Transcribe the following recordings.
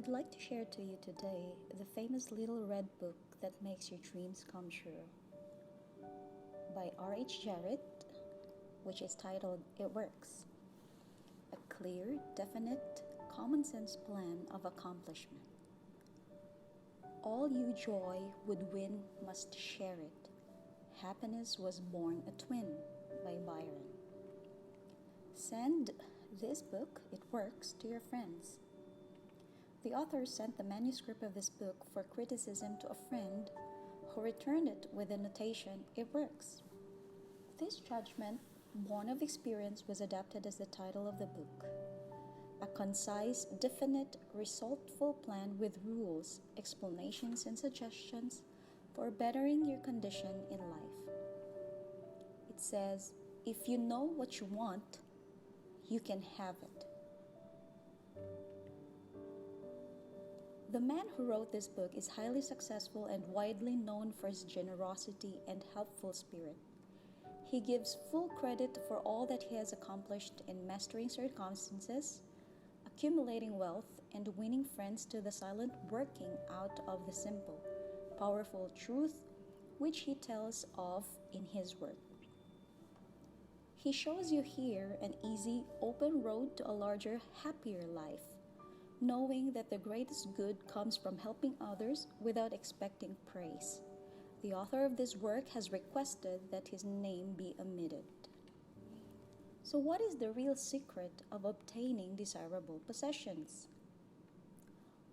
I'd like to share to you today the famous little red book that makes your dreams come true by R.H. Jarrett, which is titled It Works. A clear, definite, common sense plan of accomplishment. All you joy would win must share it. Happiness was born a twin by Byron. Send this book, It Works, to your friends. The author sent the manuscript of this book for criticism to a friend who returned it with the notation, It Works. This judgment, born of experience, was adapted as the title of the book. A concise, definite, resultful plan with rules, explanations, and suggestions for bettering your condition in life. It says, if you know what you want, you can have it. The man who wrote this book is highly successful and widely known for his generosity and helpful spirit. He gives full credit for all that he has accomplished in mastering circumstances, accumulating wealth, and winning friends to the silent working out of the simple, powerful truth which he tells of in his work. He shows you here an easy, open road to a larger, happier life, knowing that the greatest good comes from helping others without expecting praise. The author of this work has requested that his name be omitted. So what is the real secret of obtaining desirable possessions?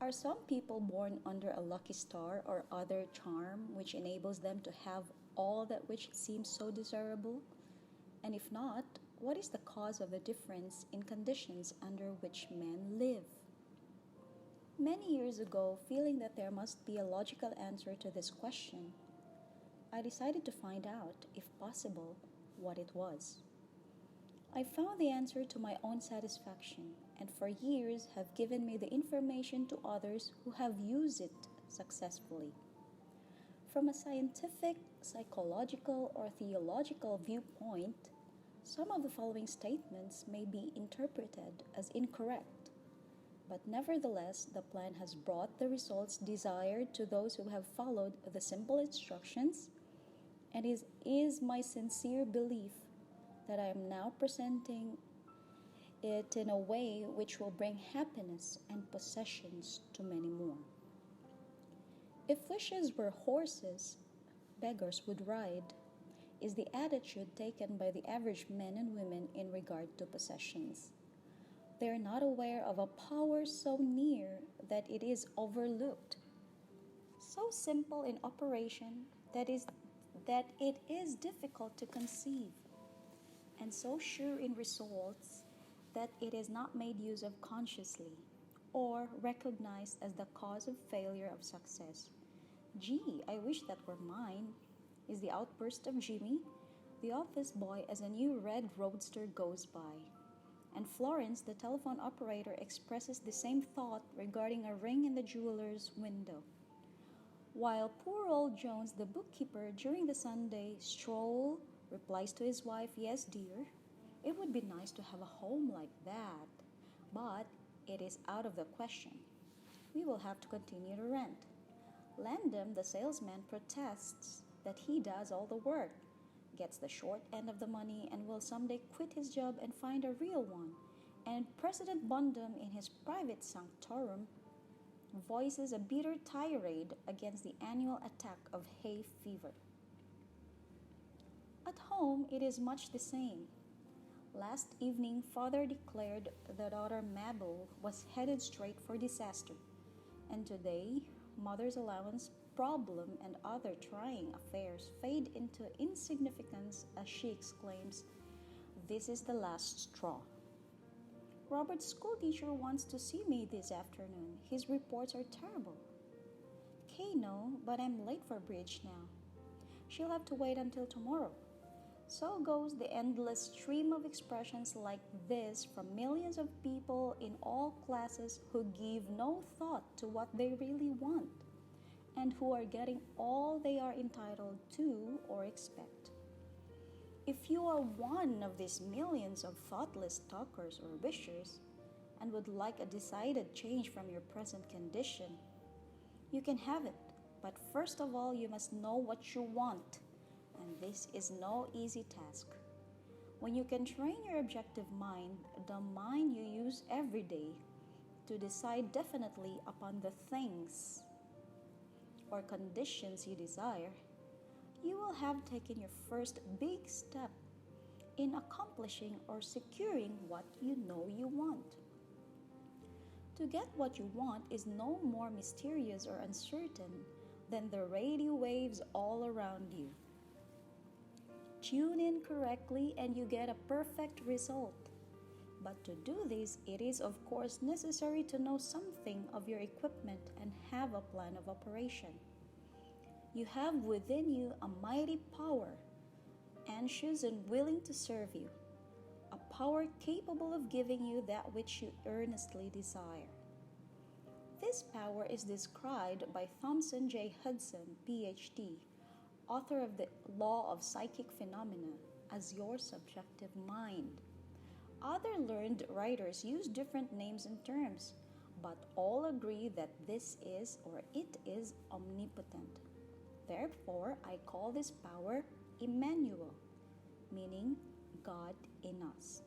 Are some people born under a lucky star or other charm which enables them to have all that which seems so desirable? And if not, what is the cause of the difference in conditions under which men live? Many years ago, feeling that there must be a logical answer to this question, I decided to find out, if possible, what it was. I found the answer to my own satisfaction, and for years have given me the information to others who have used it successfully. From a scientific, psychological, or theological viewpoint, some of the following statements may be interpreted as incorrect. But nevertheless, the plan has brought the results desired to those who have followed the simple instructions, and it is my sincere belief that I am now presenting it in a way which will bring happiness and possessions to many more. If wishes were horses, beggars would ride, is the attitude taken by the average men and women in regard to possessions. They are not aware of a power so near that it is overlooked, so simple in operation that it is difficult to conceive, and so sure in results that it is not made use of consciously or recognized as the cause of failure of success. Gee, I wish that were mine, is the outburst of Jimmy, the office boy, as a new red roadster goes by. And Florence, the telephone operator, expresses the same thought regarding a ring in the jeweler's window. While poor old Jones, the bookkeeper, during the Sunday stroll, replies to his wife, yes, dear, it would be nice to have a home like that, but it is out of the question. We will have to continue to rent. Landham, the salesman, protests that he does all the work, gets the short end of the money, and will someday quit his job and find a real one. And President Bondum, in his private sanctorum, voices a bitter tirade against the annual attack of hay fever. At home, it is much the same. Last evening, father declared that daughter Mabel was headed straight for disaster, and today, mother's allowance problem and other trying affairs fade into insignificance as she exclaims, this is the last straw. Robert's schoolteacher wants to see me this afternoon. His reports are terrible. Kay, no, but I'm late for bridge now. She'll have to wait until tomorrow. So goes the endless stream of expressions like this from millions of people in all classes who give no thought to what they really want, and who are getting all they are entitled to or expect. If you are one of these millions of thoughtless talkers or wishers, and would like a decided change from your present condition, you can have it. But first of all, you must know what you want, and this is no easy task. When you can train your objective mind, the mind you use every day, to decide definitely upon the things or conditions you desire, you will have taken your first big step in accomplishing or securing what you know you want. To get what you want is no more mysterious or uncertain than the radio waves all around you. Tune in correctly and you get a perfect result. But to do this, it is of course necessary to know something of your equipment and have a plan of operation. You have within you a mighty power, anxious and willing to serve you, a power capable of giving you that which you earnestly desire. This power is described by Thomson J. Hudson, PhD, author of the Law of Psychic Phenomena, as your subjective mind. Other learned writers use different names and terms, but all agree that this is or it is omnipotent. Therefore, I call this power Emmanuel, meaning God in us.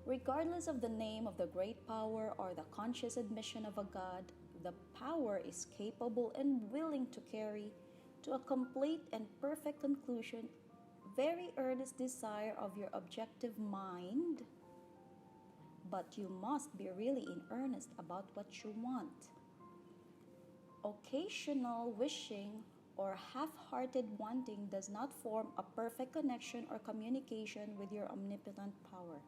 Regardless of the name of the great power or the conscious admission of a God, the power is capable and willing to carry to a complete and perfect conclusion very earnest desire of your objective mind, but you must be really in earnest about what you want. Occasional wishing or half-hearted wanting does not form a perfect connection or communication with your omnipotent power.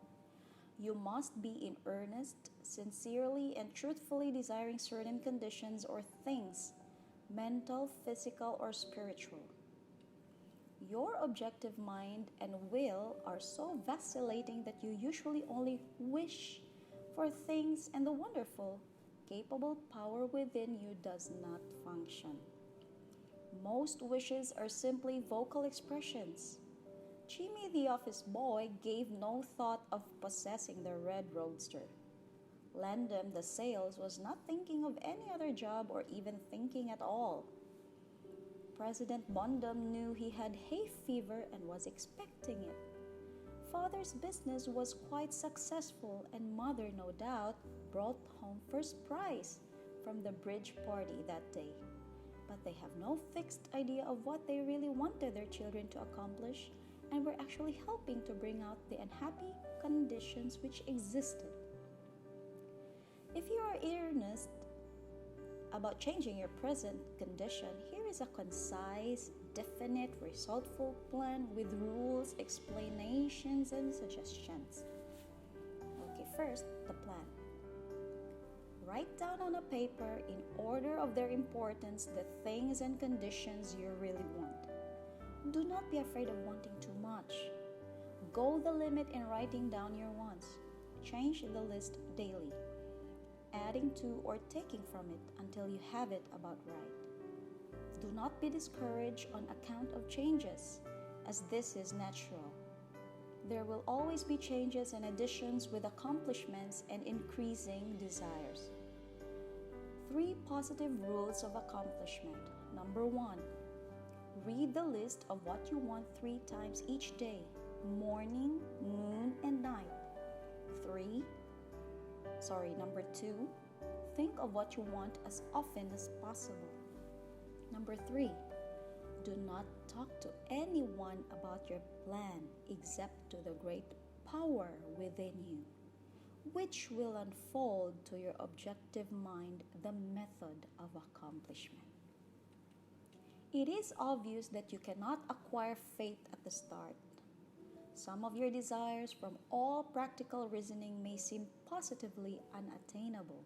You must be in earnest, sincerely, and truthfully desiring certain conditions or things, mental, physical, or spiritual. Your objective mind and will are so vacillating that you usually only wish for things, and the wonderful, capable power within you does not function. Most wishes are simply vocal expressions. Jimmy the office boy gave no thought of possessing the red roadster. Landon the sales was not thinking of any other job or even thinking at all. President Bondum knew he had hay fever and was expecting it. Father's business was quite successful, and mother, no doubt, brought home first prize from the bridge party that day. But they have no fixed idea of what they really wanted their children to accomplish, and were actually helping to bring out the unhappy conditions which existed. If you are earnest about changing your present condition, here is a concise, definite, resultful plan with rules, explanations, and suggestions. Okay, first, the plan. Write down on a paper, in order of their importance, the things and conditions you really want. Do not be afraid of wanting too much. Go the limit in writing down your wants. Change the list daily, adding to or taking from it until you have it about right. Do not be discouraged on account of changes, as this is natural. There will always be changes and additions with accomplishments and increasing desires. 3 positive rules of accomplishment. Number 1, read the list of what you want 3 times each day, morning, noon, and night. Number 2, think of what you want as often as possible. Number 3, do not talk to anyone about your plan except to the great power within you, which will unfold to your objective mind the method of accomplishment. It is obvious that you cannot acquire faith at the start. Some of your desires, from all practical reasoning, may seem positively unattainable.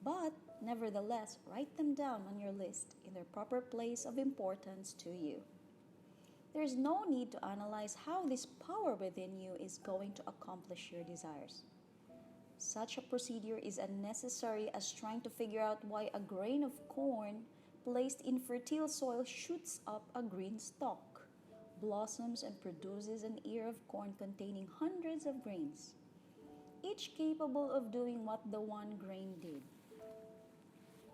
But, nevertheless, write them down on your list in their proper place of importance to you. There is no need to analyze how this power within you is going to accomplish your desires. Such a procedure is unnecessary as trying to figure out why a grain of corn placed in fertile soil shoots up a green stalk, blossoms, and produces an ear of corn containing hundreds of grains. each capable of doing what the one grain did.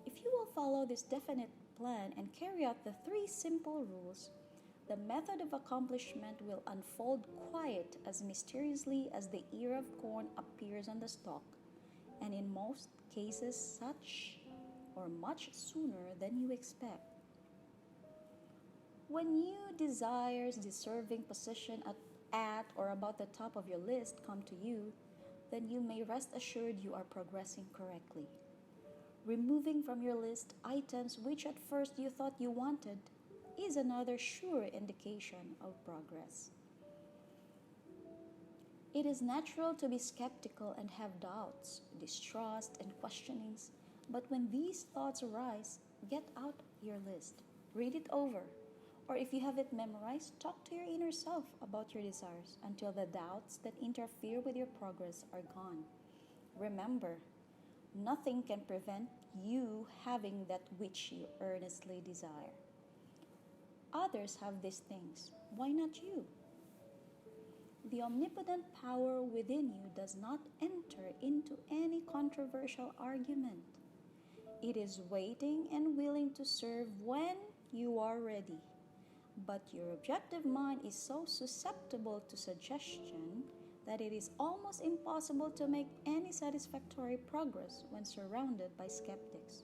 If you will follow this definite plan and carry out the three simple rules, the method of accomplishment will unfold quite as mysteriously as the ear of corn appears on the stalk, and in most cases such or much sooner than you expect. When new desires deserving position at or about the top of your list come to you, then you may rest assured you are progressing correctly. Removing from your list items which at first you thought you wanted is another sure indication of progress. It is natural to be skeptical and have doubts, distrust, and questionings, but when these thoughts arise, get out your list, read it over, or if you have it memorized, talk to your inner self about your desires until the doubts that interfere with your progress are gone. Remember, nothing can prevent you having that which you earnestly desire. Others have these things. Why not you? The omnipotent power within you does not enter into any controversial argument. It is waiting and willing to serve when you are ready. But your objective mind is so susceptible to suggestion that it is almost impossible to make any satisfactory progress when surrounded by skeptics.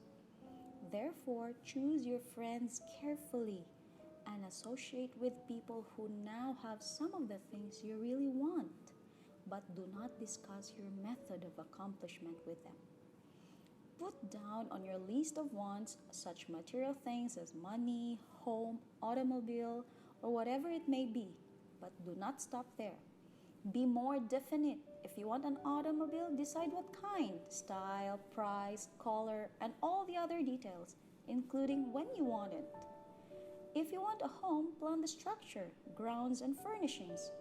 Therefore, choose your friends carefully and associate with people who now have some of the things you really want, but do not discuss your method of accomplishment with them. Put down on your list of wants such material things as money, home, automobile, or whatever it may be, but do not stop there. Be more definite. If you want an automobile, decide what kind, style, price, color, and all the other details, including when you want it. If you want a home, plan the structure, grounds, and furnishings.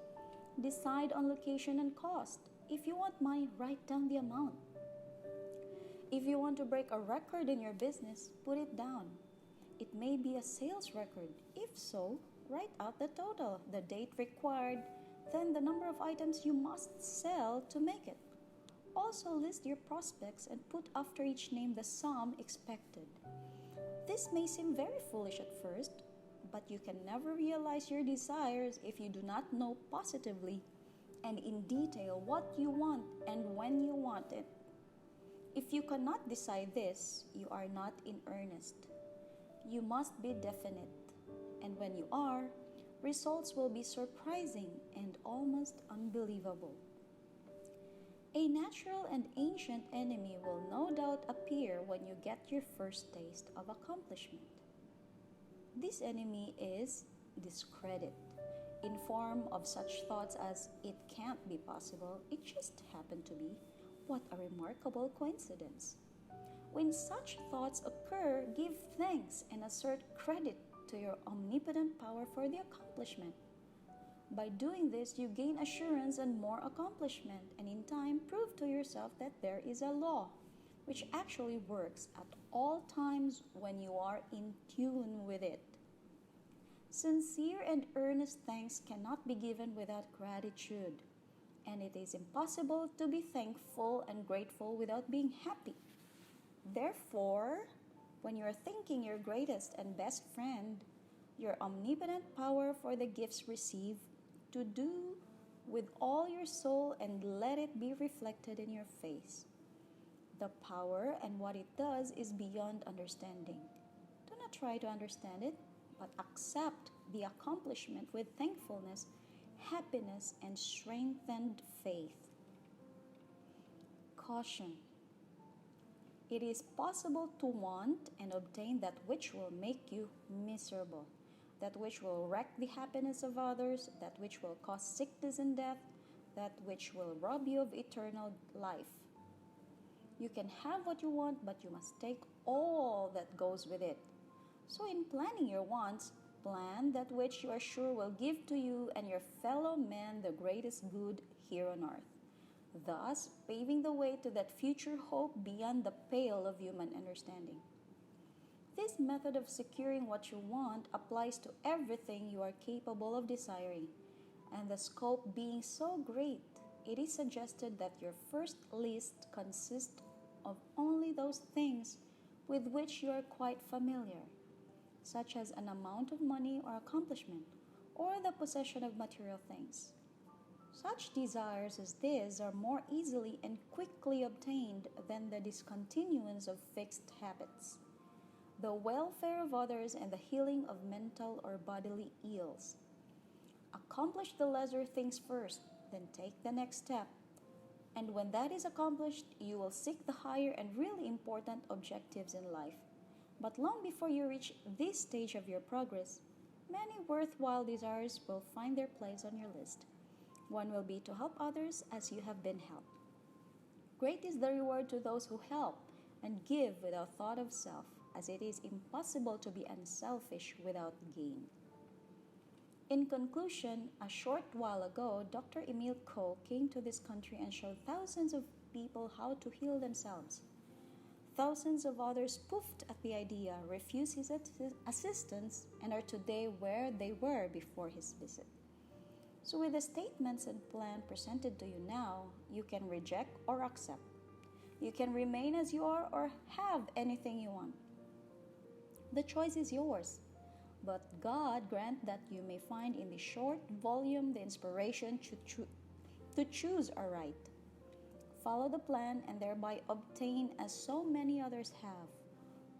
Decide on location and cost. If you want money, write down the amount. If you want to break a record in your business, put it down. It may be a sales record. If so, write out the total, the date required, then the number of items you must sell to make it. Also list your prospects and put after each name the sum expected. This may seem very foolish at first, but you can never realize your desires if you do not know positively and in detail what you want and when you want it. If you cannot decide this, you are not in earnest. You must be definite, and when you are, results will be surprising and almost unbelievable. A natural and ancient enemy will no doubt appear when you get your first taste of accomplishment. This enemy is discredit, in form of such thoughts as, it can't be possible, it just happened to be, what a remarkable coincidence. When such thoughts occur, give thanks and assert credit to your omnipotent power for the accomplishment. By doing this, you gain assurance and more accomplishment, and in time prove to yourself that there is a law which actually works at all times when you are in tune with it. Sincere and earnest thanks cannot be given without gratitude, and it is impossible to be thankful and grateful without being happy. Therefore, when you are thanking your greatest and best friend, your omnipotent power for the gifts received, to do with all your soul and let it be reflected in your face. The power and what it does is beyond understanding. Do not try to understand it, but accept the accomplishment with thankfulness, happiness, and strengthened faith. Caution. It is possible to want and obtain that which will make you miserable, that which will wreck the happiness of others, that which will cause sickness and death, that which will rob you of eternal life. You can have what you want, but you must take all that goes with it. So in planning your wants, plan that which you are sure will give to you and your fellow men the greatest good here on earth, thus paving the way to that future hope beyond the pale of human understanding. This method of securing what you want applies to everything you are capable of desiring, and the scope being so great, it is suggested that your first list consists of only those things with which you are quite familiar, such as an amount of money or accomplishment, or the possession of material things. Such desires as these are more easily and quickly obtained than the discontinuance of fixed habits, the welfare of others, and the healing of mental or bodily ills. Accomplish the lesser things first, then take the next step. And when that is accomplished, you will seek the higher and really important objectives in life. But long before you reach this stage of your progress, many worthwhile desires will find their place on your list. One will be to help others as you have been helped. Great is the reward to those who help and give without thought of self, as it is impossible to be unselfish without gain. In conclusion, a short while ago, Dr. Emil Koh came to this country and showed thousands of people how to heal themselves. Thousands of others spoofed at the idea, refused his assistance, and are today where they were before his visit. So, with the statements and plan presented to you now, you can reject or accept. You can remain as you are or have anything you want. The choice is yours. But God grant that you may find in the short volume the inspiration to choose aright. Follow the plan and thereby obtain, as so many others have,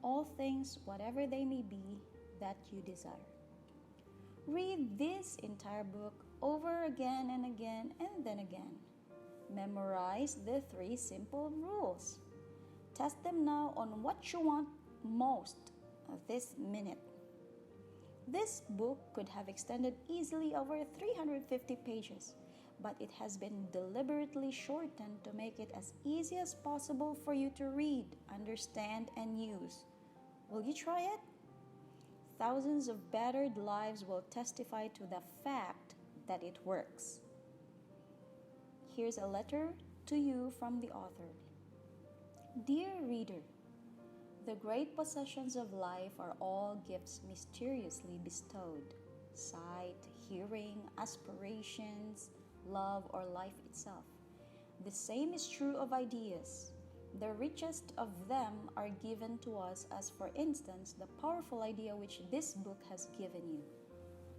all things, whatever they may be, that you desire. Read this entire book over again and again and then again. Memorize the 3 simple rules. Test them now on what you want most this minute. This book could have extended easily over 350 pages, but it has been deliberately shortened to make it as easy as possible for you to read, understand, and use. Will you try it? Thousands of battered lives will testify to the fact that it works. Here's a letter to you from the author. Dear reader, the great possessions of life are all gifts mysteriously bestowed: sight, hearing, aspirations, love, or life itself. The same is true of ideas. The richest of them are given to us, as for instance, the powerful idea which this book has given you.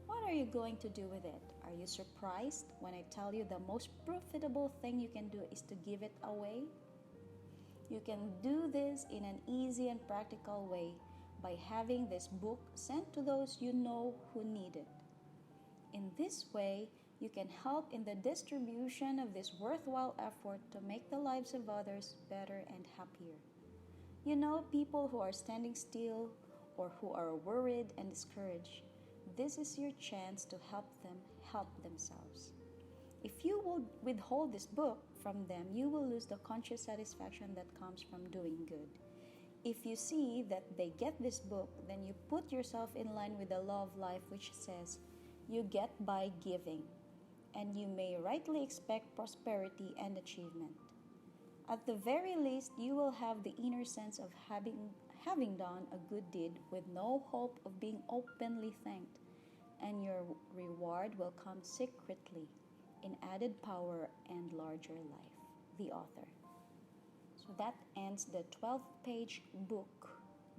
What are you going to do with it? Are you surprised when I tell you the most profitable thing you can do is to give it away? You can do this in an easy and practical way by having this book sent to those you know who need it. In this way, you can help in the distribution of this worthwhile effort to make the lives of others better and happier. You know, people who are standing still or who are worried and discouraged, this is your chance to help them help themselves. If you will withhold this book from them, you will lose the conscious satisfaction that comes from doing good. If you see that they get this book, then you put yourself in line with the law of life, which says, you get by giving, and you may rightly expect prosperity and achievement. At the very least, you will have the inner sense of having done a good deed with no hope of being openly thanked, and your reward will come secretly in added power and larger life. The author. So that ends the 12-page book,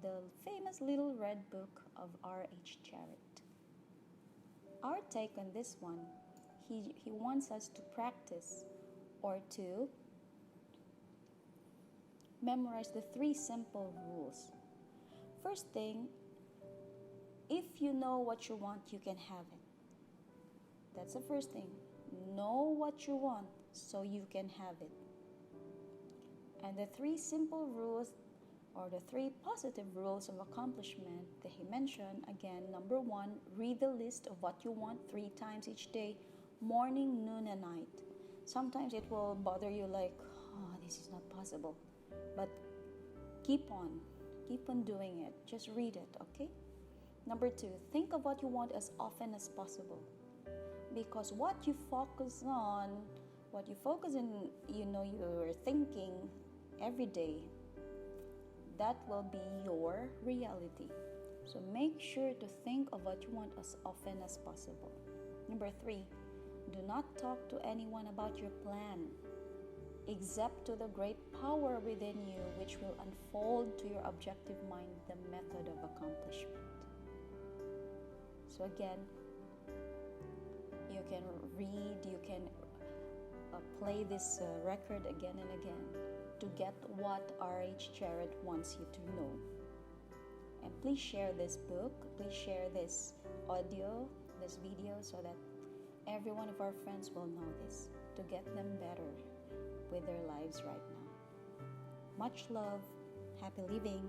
the famous Little Red Book of R.H. Jarrett. Our take on this one, he wants us to practice or to memorize the 3 simple rules. First thing, if you know what you want, you can have it. That's the first thing. Know what you want so you can have it. And the 3 simple rules, or the 3 positive rules of accomplishment that he mentioned, again, number 1, read the list of what you want 3 times each day, morning, noon, and night. Sometimes it will bother you like, oh, this is not possible. But keep on doing it. Just read it, okay? Number 2, think of what you want as often as possible. Because what you focus in, you're thinking every day, that will be your reality. So make sure to think of what you want as often as possible. Number 3, Do not talk to anyone about your plan, except to the great power within you, which will unfold to your objective mind the method of accomplishment. So again, you can read, you can play this record again and again to get what R.H. Jarrett wants you to know. And please share this book, please share this audio, this video, so that every one of our friends will know this, to get them better with their lives right now. Much love, happy living.